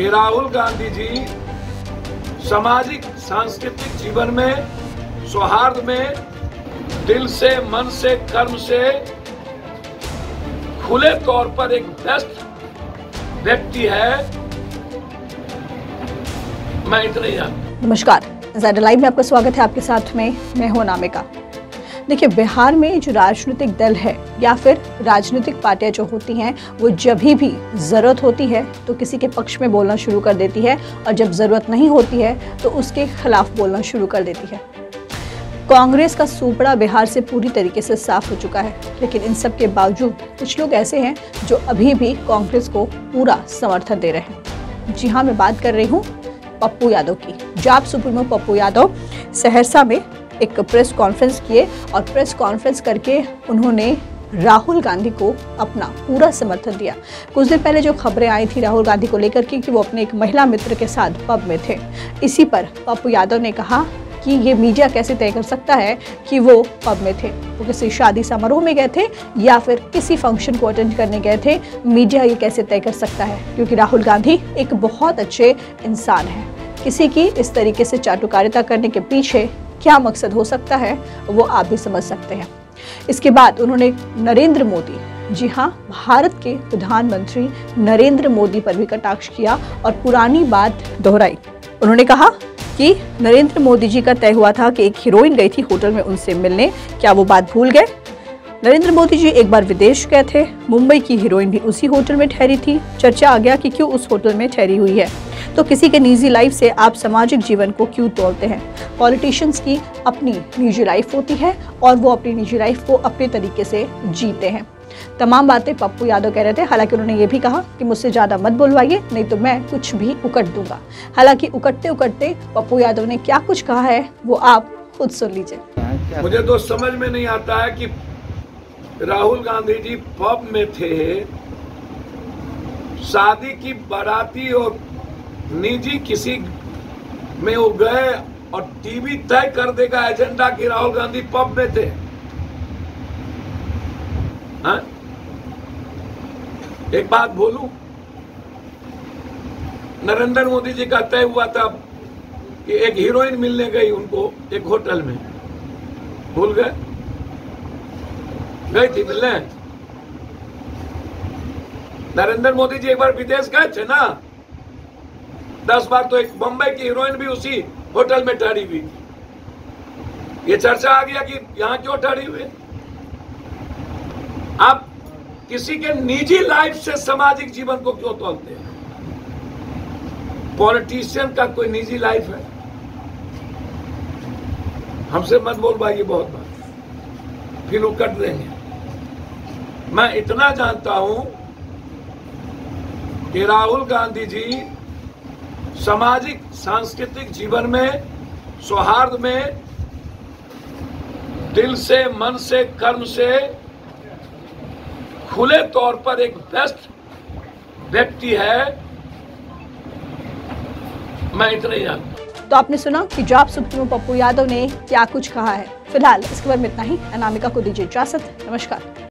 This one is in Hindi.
कि राहुल गांधी जी सामाजिक सांस्कृतिक जीवन में, सौहार्द में, दिल से, मन से, कर्म से खुले तौर पर एक बेस्ट व्यक्ति है। मैं इतना ही जानता। नमस्कार, ज़ेड लाइव में आपका स्वागत है। आपके साथ में मैं हूं अनामिका। देखिए, बिहार में जो राजनीतिक दल है या फिर राजनीतिक पार्टियां जो होती हैं, वो जब भी ज़रूरत होती है तो किसी के पक्ष में बोलना शुरू कर देती है, और जब ज़रूरत नहीं होती है तो उसके खिलाफ बोलना शुरू कर देती है। कांग्रेस का सूपड़ा बिहार से पूरी तरीके से साफ हो चुका है, लेकिन इन सब के बावजूद कुछ लोग ऐसे हैं जो अभी भी कांग्रेस को पूरा समर्थन दे रहे हैं। जी हाँ, मैं बात कर रही हूँ पप्पू यादव की। जाप सुप्रीमो पप्पू यादव सहरसा में एक प्रेस कॉन्फ्रेंस किए और प्रेस कॉन्फ्रेंस करके उन्होंने राहुल गांधी को अपना पूरा समर्थन दिया। कुछ दिन पहले जो खबरें आई थी राहुल गांधी को लेकर कि वो अपने एक महिला मित्र के साथ पब में थे, इसी पर पप्पू यादव ने कहा कि ये मीडिया कैसे तय कर सकता है कि वो पब में थे, वो किसी शादी समारोह में गए थे या फिर किसी फंक्शन को अटेंड करने गए थे। मीडिया ये कैसे तय कर सकता है, क्योंकि राहुल गांधी एक बहुत अच्छे इंसान है। किसी की इस तरीके से चाटुकारिता करने के पीछे क्या मकसद हो सकता है वो आप भी समझ सकते हैं। इसके बाद उन्होंने नरेंद्र मोदी, जी हाँ, भारत के प्रधानमंत्री नरेंद्र मोदी पर भी कटाक्ष किया और पुरानी बात दोहराई। उन्होंने कहा कि नरेंद्र मोदी जी का तय हुआ था कि एक हीरोइन गई थी होटल में उनसे मिलने, क्या वो बात भूल गए? नरेंद्र मोदी जी एक बार विदेश गए थे, मुंबई की हीरोइन भी उसी होटल में ठहरी थी। चर्चा आ गया कि क्यों उस होटल में ठहरी हुई है। तो किसी के निजी लाइफ से आप सामाजिक जीवन को क्यों तोड़ते हैं? पॉलिटिशियंस की अपनी निजी लाइफ होती है और वो अपनी निजी लाइफ को अपने तरीके से जीते हैं। तमाम बातें पप्पू यादव कह रहे थे। हालांकि उन्होंने ये भी कहा कि मुझसे ज़्यादा मत बोलवाइए, नहीं तो मैं कुछ भी उकट दूंगा। हालांकि उकटते उकटते पप्पू यादव ने क्या कुछ कहा है वो आप खुद सुन लीजिए। मुझे तो समझ में नहीं आता है कि राहुल गांधी जी पब में थे, शादी की बाराती और निजी किसी में वो गए और टीवी तय कर देगा एजेंडा कि राहुल गांधी पब में थे। हाँ? एक बात बोलूं, नरेंद्र मोदी जी का तय हुआ था कि एक हीरोइन मिलने गई उनको एक होटल में, भूल गए? गई थी मिलने। नरेंद्र मोदी जी एक बार विदेश गए थे ना, 10 बार। तो एक बंबई की हीरोइन भी उसी होटल में ठहरी हुई थी। ये चर्चा आ गया कि यहां क्यों ठहरी हुई। आप किसी के निजी लाइफ से सामाजिक जीवन को क्यों तोड़ते हैं? पॉलिटिशियन का कोई निजी लाइफ है? हमसे मत बोलवाइए बहुत बात, फिर वो कट देंगे। मैं इतना जानता हूं कि राहुल गांधी जी सामाजिक सांस्कृतिक जीवन में, सौहार्द में, दिल से, मन से, कर्म से खुले तौर पर एक बेस्ट व्यक्ति है। मैं इतना ही जानता। तो आपने सुना कि जाप सुप्रीमो पप्पू यादव ने क्या कुछ कहा है। फिलहाल इसके बारे में इतना ही। अनामिका को दीजिए इजाजत। नमस्कार।